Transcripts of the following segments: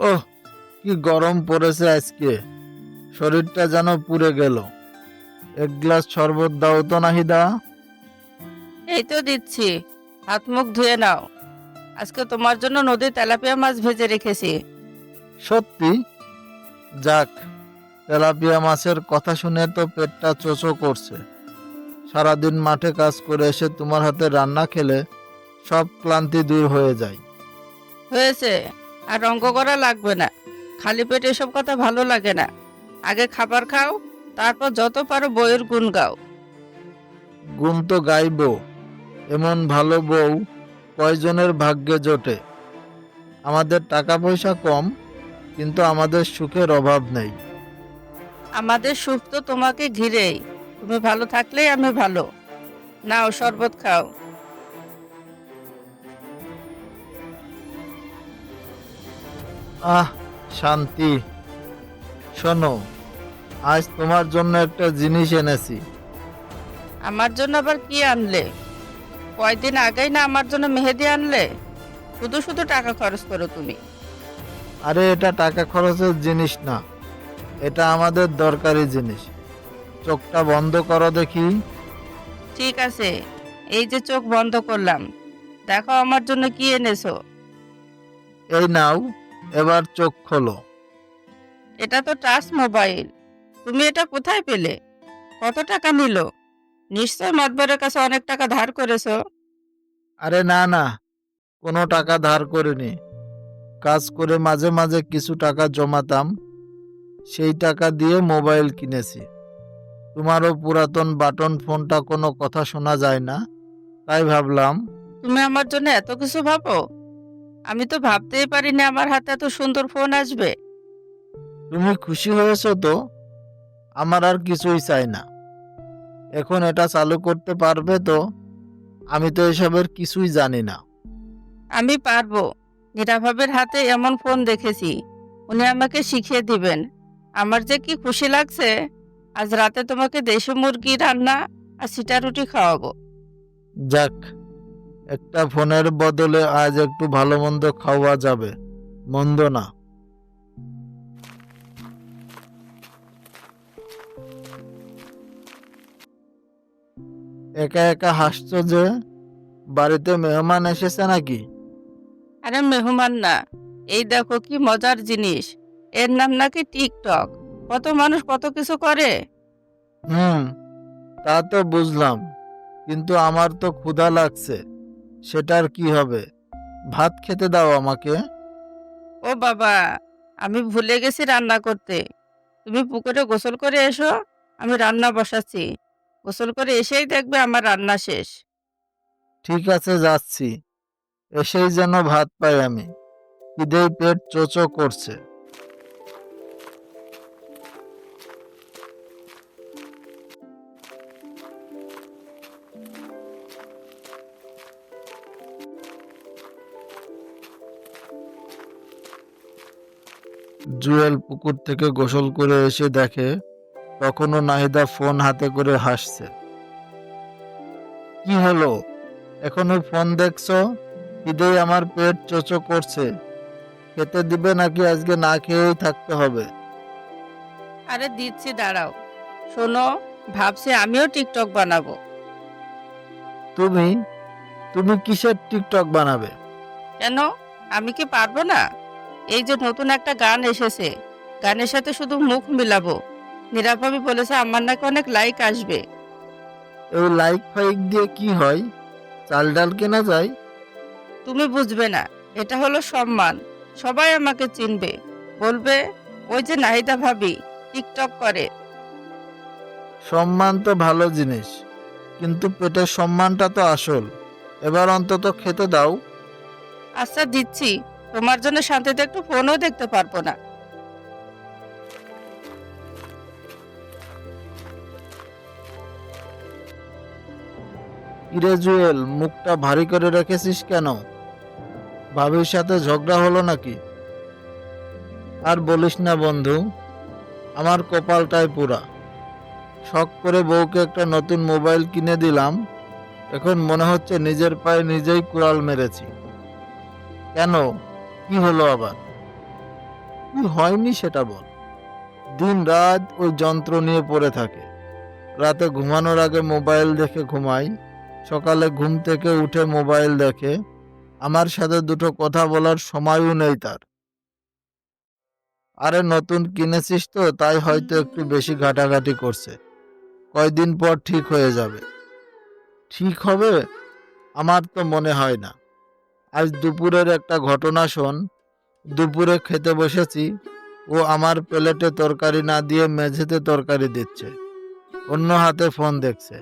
ওহ, কি গরম পড়েছে আজকে, শরীরটা যেন পুড়ে গেল। এক গ্লাস শরবত দাও তো নাহিদা। এই তো দিচ্ছি, হাত মুখ ধুয়ে নাও। আজকে তোমার জন্য নদীর তেলাপিয়া মাছ ভেজে রেখেছি। সত্যি? যাক, তেলাপিয়া মাছের কথা শুনে তো পেটটা চোচো করছে। সারাদিন মাঠে কাজ করে এসে তোমার হাতে রান্না খেলে সব ক্লান্তি দূর হয়ে যায়। হয়েছে, আর অঙ্ক করা লাগবে না। খালি পেটে এসব কথা ভালো লাগে না। আগে খাবার খাও, তারপর যত পারো বইয়ের গুণ গাও। গুণ তো গাইবো, এমন ভালো বউ কয়জনের ভাগ্যে জোটে। আমাদের টাকা পয়সা কম, কিন্তু আমাদের সুখের অভাব নেই। আমাদের সুখ তো তোমাকে ঘিরেই। তুমি ভালো থাকলেই আমি ভালো। নাও শরবত খাও। আহ, শান্তি। শোনো, আজ তোমার জন্য একটা জিনিস এনেছি। আমার জন্য আবার কি আনলে? কয়দিন আগেই না আমার জন্য মেহেদি আনলে। শুধু শুধু টাকা খরচ করো তুমি। আরে এটা টাকা খরচের জিনিস না, এটা আমাদের দরকারি জিনিস। চোখটা বন্ধ করো দেখি। ঠিক আছে, এই যে চোখ বন্ধ করলাম। দেখো আমার জন্য কি এনেছো। এই নাও, এবার চোখ খোলো। এটা তো টাচ মোবাইল। তুমি এটা কোথায় পেলে? কত টাকা নিল? নিশ্চয় মাতবরের কাছে অনেক টাকা ধার করেছো। আরে না না, কোনো টাকা ধার করিনি। কাজ করে মাঝে মাঝে কিছু টাকা জমাতাম, সেই টাকা দিয়ে মোবাইল কিনেছি। তোমারও পুরাতন বাটন ফোনটা কোনো কথা শোনা যায় না, তাই ভাবলাম। তুমি আমার জন্য এত কিছু ভাবো? আমি তো ভাবতেই পারিনি আমার হাতে এত সুন্দর ফোন আসবে। তুমি খুশি হয়েছো তো? আমার আর কিছুই চাই না। এখন এটা চালু করতে পারবে তো? আমি তো এসবের কিছুই জানি না। আমি পারবো। নীরাভাবের হাতে এমন ফোন দেখেছি, উনি আমাকে শিখিয়ে দিবেন। আমার যে কি খুশি লাগছে। আজ রাতে তোমাকে দেশি মুরগি রান্না আর সিটা রুটি খাওয়াবো। যাক, একটা ফোনের বদলে আজ একটু ভালো মন্দ খাওয়া যাবে, মন্দ না। একা একা হাসছো যে, বাড়িতে মেহমান এসেছে নাকি? আরে মেহমান না, এই দেখো কি মজার জিনিস। এর নাম নাকি টিকটক। কত মানুষ কত কিছু করে। হুম, তা তো বুঝলাম, কিন্তু আমার তো ক্ষুধা লাগছে। সেটার কি হবে? ভাত খেতে দাও আমাকে। ও বাবা, আমি ভুলে গেছি রান্না করতে। তুমি পুকুরে গোসল করে এসো, আমি রান্না বসাচ্ছি। গোসল করে এসেই দেখবে আমার রান্না শেষ। ঠিক আছে, যাচ্ছি। এসেই যেন ভাত পাই আমি। খিদেই পেট চোচো করছে। জুয়েল পুকুর থেকে গোসল করে এসে দেখে তখনও নাহিদা ফোন হাতে করে হাসছে। কি হলো, এখনো ফোন দেখছো? খিদেই আমার পেট চোচো করছে। খেতে দিবে নাকি আজকে না খেয়েই থাকতে হবে? আরে দিচ্ছি, দাঁড়াও। শোনো, ভাবছি আমিও টিকটক বানাবো। তুমি তুমি কিসের টিকটক বানাবে? কেন? আমি কি পারবো না? এই যে নতুন একটা গান এসেছে, গানের সাথে শুধু মুখ মিলাবো। নীরবভাবে বলেছে আমার নাকি অনেক লাইক আসবে। এই লাইক ফাইক দিয়ে কি হয়? চাল ডাল কেনা যায়? তুমি বুঝবে না, এটা হলো সম্মান। সবাই আমাকে চিনবে, বলবে ওই যে নাহিদা ভাবি টিকটক করে। সম্মান তো ভালো জিনিস, কিন্তু পেটের সম্মানটা তো আসল। এবার অন্তত খেতে দাও। আচ্ছা দিচ্ছি, তোমার জন্য শান্তিতে একটু ফোনও দেখতে পারবো না। কিরে জুয়েল, মুখটা ভারী করে রেখেছিস কেন? ভাবির সাথে ঝগড়া হলো নাকি? আর বলিস না বন্ধু, আমার কপালটাই পুরা। শখ করে বউকে একটা নতুন মোবাইল কিনে দিলাম, এখন মনে হচ্ছে নিজের পায়ে নিজেই কুড়াল মেরেছি। কেন, কি হলো আবার? কি হয়নি সেটা বল। দিন রাত ওই যন্ত্র নিয়ে পড়ে থাকে। রাতে ঘুমানোর আগে মোবাইল দেখে ঘুমাই, সকালে ঘুম থেকে উঠে মোবাইল দেখে। আমার সাথে দুটো কথা বলার সময়ও নেই তার। আরে নতুন কিনেছিস তো, তাই হয়তো একটু বেশি ঘাটাঘাটি করছে। কয়দিন পর ঠিক হয়ে যাবে। ঠিক হবে? আমার তো মনে হয় না। আজ দুপুরের একটা ঘটনা শোন। দুপুরে খেতে বসেছি, ও আমার প্লেটে তরকারি না দিয়ে মেঝেতে তরকারি দিচ্ছে, অন্য হাতে ফোন দেখছে।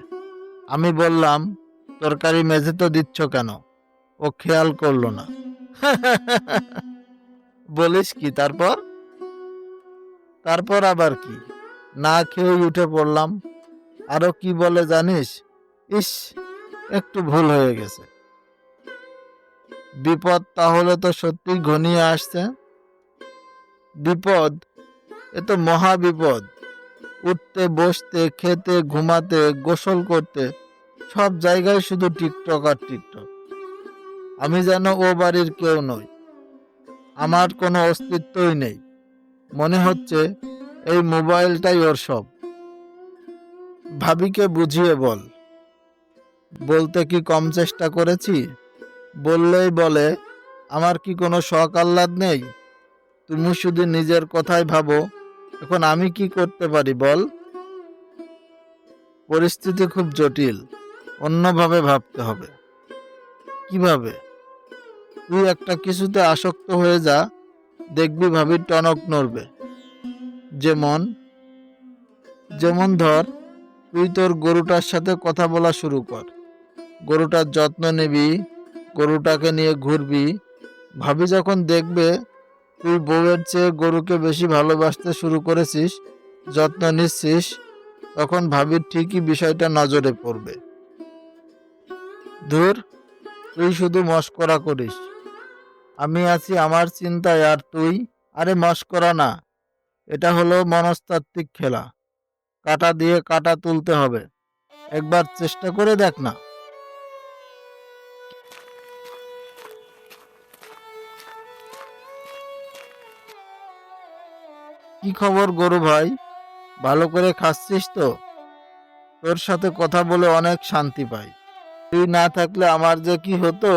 আমি বললাম, তরকারি মেঝেতে দিচ্ছ কেন? ও খেয়াল করলো না। বলিস কি তারপর? তারপর আবার কি? না খেয়েই উঠে পড়লাম। আরো কি বলে জানিস? ইস, একটু ভুল হয়ে গেছে। বিপদ তাহলে তো সত্যি ঘনিয়ে আসছে। বিপদ? এ তো মহা বিপদ। উঠতে বসতে খেতে ঘুমাতে গোসল করতে সব জায়গায় শুধু টিকটক আর টিকটক। আমি যেন ও বাড়ির কেউ নই, আমার কোনো অস্তিত্বই নেই। মনে হচ্ছে এই মোবাইলটাই ওর সব। ভাবিকে বুঝিয়ে বল। বলতে কি কম চেষ্টা করেছি? বললেই বলে, আমার কি কোনো শখ আহ্লাদ নেই? তুমি শুধু নিজের কথাই ভাবো। এখন আমি কি করতে পারি বল? পরিস্থিতি খুব জটিল, অন্যভাবে ভাবতে হবে। কিভাবে? তুই একটা কিছুতে আসক্ত হয়ে যা, দেখবি ভাবির টনক নড়বে। যেমন? যেমন ধর, তুই তোর গরুটার সাথে কথা বলা শুরু কর। গরুটার যত্ন নিবি, গরুটাকে নিয়ে ঘুরবি। ভাবি যখন দেখবে তুই বউয়ের চেয়ে গরুকে বেশি ভালোবাসতে শুরু করেছিস, যত্ন নিচ্ছিস, তখন ভাবির ঠিকই বিষয়টা নজরে পড়বে। ধুর, তুই শুধু মশকরা করিস। আমি আছি আমার চিন্তায় আর তুই? আরে মশকরা না, এটা হলো মনস্তাত্ত্বিক খেলা। কাঁটা দিয়ে কাঁটা তুলতে হবে। একবার চেষ্টা করে দেখ না। কি খবর গরু ভাই? ভালো করে খাচ্ছিস তো? তোর সাথে কথা বলে অনেক শান্তি পাই। তুই না থাকলে আমার যে কি হতো।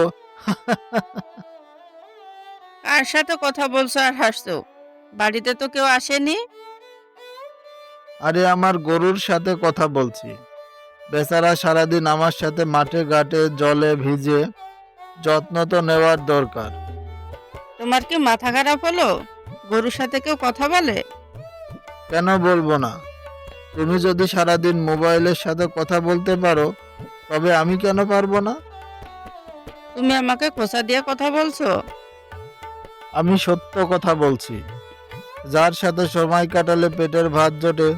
কার সাথে কথা বলছো আর হাসছো? বাড়িতে তো কেউ আসেনি। আরে আমার গরুর সাথে কথা বলছি। বেচারা সারাদিন আমার সাথে মাঠে ঘাটে জলে ভিজে, যত্ন তো নেওয়ার দরকার। তোমার কি মাথা খারাপ হলো? গরুর সাথে কেউ কথা বলে? কেন বলবো না? তুমি যদি সারাদিন মোবাইলের সাথে কথা বলতে পারো, তবে আমি কেন পারবো না? তুমি আমাকে খোঁচা দিয়ে কথা বলছো? আমি সত্য কথা বলছি। যার সাথে সময় কাটালে পেটের ভাত জোটে,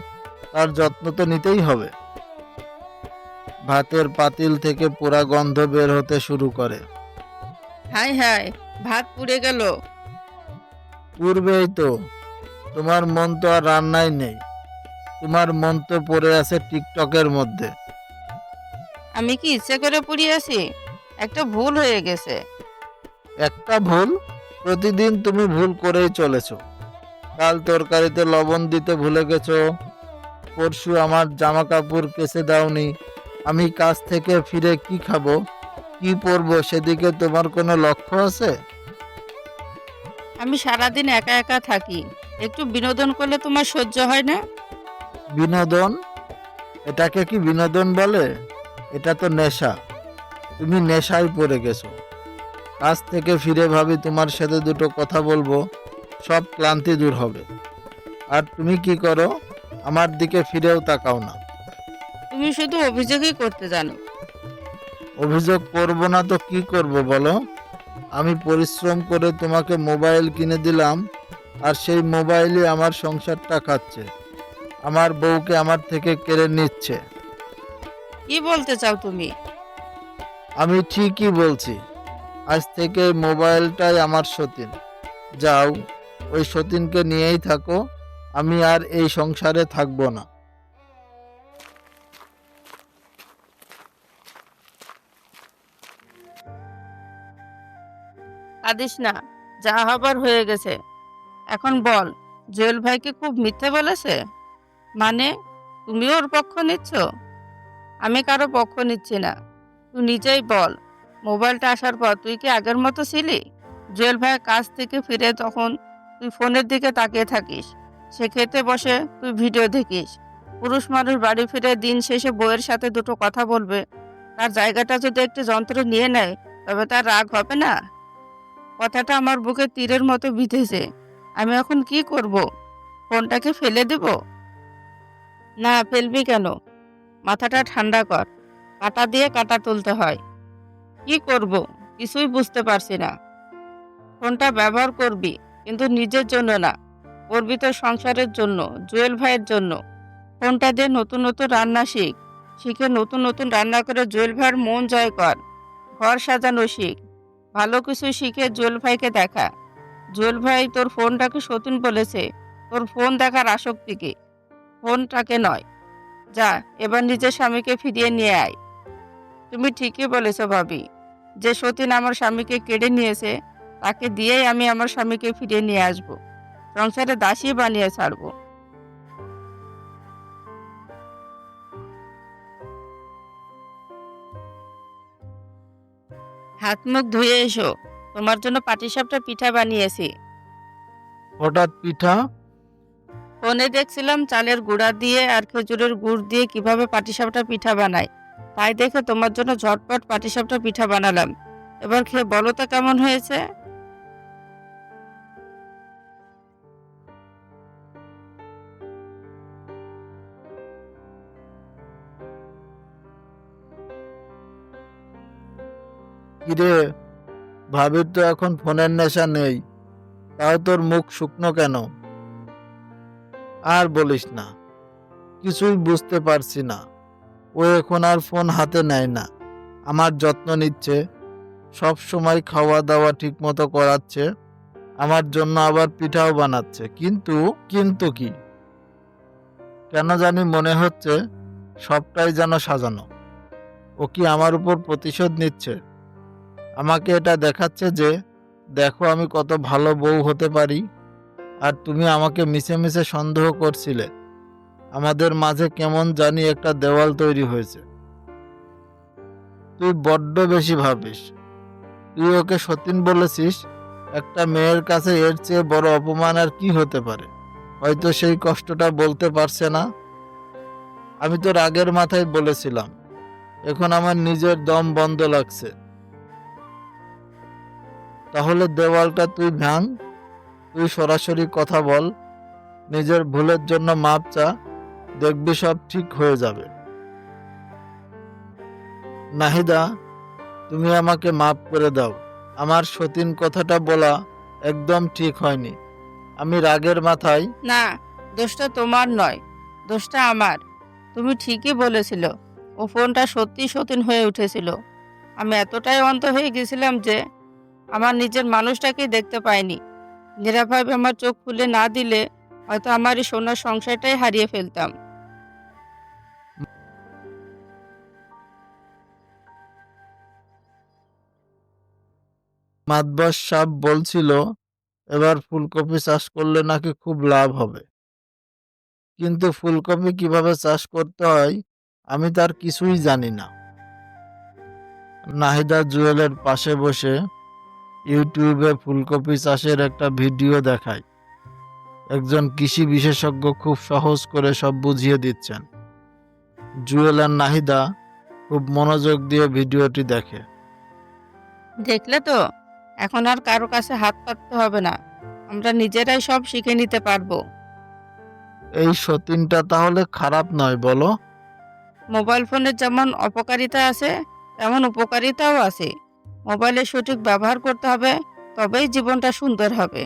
তার যত্ন তো নিতেই হবে। ভাতের পাতিল থেকে পোড়া গন্ধ বের হতে শুরু করে। হায় হায়, ভাত পুড়ে গেল। পূর্বেই তো। তোমার মন তো আর রান্নায় নেই। তোমার মন তো পড়ে আছে টিকটকের মধ্যে। আমি কি ইচ্ছে করে পুড়িয়েছি? একটা ভুল হয়ে গেছে। একটা ভুল? প্রতিদিন তুমি ভুল করেই চলেছো। কাল তরকারিতে লবণ দিতে ভুলে গেছো, পরশু আমার জামা কাপড় কেচে দাওনি। আমি কাজ থেকে ফিরে কি খাবো, কি পরবো সেদিকে তোমার কোনো লক্ষ্য আছে? আমি সারাদিন একা একা থাকি, একটু বিনোদন করলে তোমার সহ্য হয় না? বিনোদন? এটাকে কি বিনোদন বলে? এটা তো নেশা। তুমি নেশায় পড়ে গেছো। কাজ থেকে ফিরে ভাবি তোমার সাথে দুটো কথা বলবো, সব ক্লান্তি দূর হবে। আর তুমি কি করো? আমার দিকে ফিরেও তাকাও না। তুমি শুধু অভিযোগই করতে জানো। অভিযোগ করব না তো কি করব বলো? আমি পরিশ্রম করে তোমাকে মোবাইল কিনে দিলাম, আর সেই মোবাইলই আমার সংসারটা খাচ্ছে, আমার বউকে আমার থেকে কেড়ে নিচ্ছে। কি বলতে চাও তুমি? আমি ঠিকই বলছি। আজ থেকে এই মোবাইলটাই আমার সতীন। যাও, ওই সতীনকে নিয়েই থাকো। আমি আর এই সংসারে থাকবো না। কাঁদিস না, যা হবার হয়ে গেছে। এখন বল, জুয়েল ভাইকে খুব মিথ্যে বলেছে? মানে তুমিও ওর পক্ষ নিচ্ছ? আমি কারো পক্ষ নিচ্ছি না। তুই নিজেই বল, মোবাইলটা আসার পর তুই কি আগের মতো ছিলি? জুয়েল ভাইয়ের কাছ থেকে ফিরে তখন তুই ফোনের দিকে তাকিয়ে থাকিস। সে খেতে বসে তুই ভিডিও দেখিস। পুরুষ মানুষ বাড়ি ফিরে দিন শেষে বউয়ের সাথে দুটো কথা বলবে, তার জায়গাটা যদি একটি যন্ত্র নিয়ে নেয় তবে তার রাগ হবে না? কথাটা আমার বুকে তীরের মতো বিঁধেছে। আমি এখন কি করব? ফোনটাকে ফেলে দেব? না, ফেলবি কেন? মাথাটা ঠান্ডা কর। কাঁটা দিয়ে কাঁটা তুলতে হয়। কি করব কিছুই বুঝতে পারছি না। ফোনটা ব্যবহার করবি, কিন্তু নিজের জন্য না। করবি তো সংসারের জন্য, জুয়েল ভাইয়ের জন্য। ফোনটা দিয়ে নতুন নতুন রান্না শিখ। শিখে নতুন নতুন রান্না করে জুয়েল ভাইয়ের মন জয় কর। ঘর সাজানো শিখ। ভালো কিছু শিখে জুয়েল ভাইকে দেখা। জুয়েল ভাই তোর ফোনটাকে সতীন বলেছে, তোর ফোন দেখার আসক্তিকে, ফোনটাকে নয়। যা, এবার নিজের স্বামীকে ফিরিয়ে নিয়ে আয়। তুমি ঠিকই বলেছ ভাবি, যে সতীন আমার স্বামীকে কেড়ে নিয়েছে তাকে দিয়েই আমি আমার স্বামীকে ফিরিয়ে নিয়ে আসব। সংসারে দাসী বানিয়ে ছাড়বো। হাত মুখ ধুয়ে এসো, তোমার জন্য পাটিসাপটা পিঠা বানিয়েছি। হঠাৎ পিঠা? ফোনে দেখছিলাম চালের গুঁড়া দিয়ে আর খেজুরের গুড় দিয়ে কিভাবে পাটিসাপটা পিঠা বানায়, তাই দেখে তোমার জন্য ঝটপট পাটিসাপটা পিঠা বানালাম। এবার খেয়ে বলো তো কেমন হয়েছে। কিরে, ভাবির তো এখন ফোনের নেশা নেই, তাও তোর মুখ শুকনো কেন? আর বলিস না, কিছুই বুঝতে পারছি না। ও এখন আর ফোন হাতে নেয় না, আমার যত্ন নিচ্ছে, সব সময় খাওয়া দাওয়া ঠিক মতো করাচ্ছে, আমার জন্য আবার পিঠাও বানাচ্ছে। কিন্তু কিন্তু কি, কেন জানি মনে হচ্ছে সবটাই যেন সাজানো। ও কি আমার উপর প্রতিশোধ নিচ্ছে? আমাকে এটা দেখাচ্ছে যে দেখো আমি কত ভালো বউ হতে পারি। আর তুমি আমাকে মিছে মিছে সন্দেহ করছিলে। আমাদের মাঝে কেমন জানি একটা দেওয়াল তৈরি হয়েছে। তুই বড্ড বেশি ভাবিস। তুই ওকে সতীন বলেছিস। একটা মেয়ের কাছে এর চেয়ে বড় অপমান আর কি হতে পারে? হয়তো সেই কষ্টটা বলতে পারছে না। আমি তো রাগের মাথায় বলেছিলাম, এখন আমার নিজের দম বন্ধ লাগছে। তাহলে দেওয়ালটা তুই ভাঙ, তুই সরাসরি কথা বল, নিজের ভুলের জন্য মাপ চা, দেখবি সব ঠিক হয়ে যাবে। নাহিদা, তুমি আমাকে মাপ করে দাও। আমার সতীন কথাটা বলা একদম ঠিক হয়নি। আমি রাগের মাথায়। না, দোষটা তোমার নয়, দোষটা আমার। তুমি ঠিকই বলেছিল, ও ফোনটা সত্যি সতীন হয়ে উঠেছিল। আমি এতটাই অন্ধ হয়ে গেছিলাম যে আমার নিজের মানুষটাকেই দেখতে পাইনি। নিরাভাবে আমার চোখ খুলে না দিলে হয়তো আমার এই সোনার সংসারটাই হারিয়ে ফেলতাম। মাতবর সাহেব বলছিল এবার ফুলকপি চাষ করলে নাকি খুব লাভ হবে। কিন্তু ফুলকপি কিভাবে চাষ করতে হয় আমি তার কিছুই জানি না। নাহিদা জুয়েলের পাশে বসে ইউটিউবে ফুলকপি চাষের একটা ভিডিও দেখায়। একজন কৃষি বিশেষজ্ঞ খুব সহজ করে সব বুঝিয়ে দিচ্ছেন। জুয়েল আর নাহিদা খুব মনোযোগ দিয়ে ভিডিওটি দেখে। দেখলে তো, এখন আর কারো কাছে হাত পাততে হবে না। আমরা নিজেরাই সব শিখে নিতে পারবো। এই সতীনটা তাহলে খারাপ নয় বলো? মোবাইল ফোনের যেমন অপকারিতা আছে তেমন উপকারিতাও আছে। মোবাইলের সঠিক ব্যবহার করতে হবে, তবেই জীবনটা সুন্দর হবে।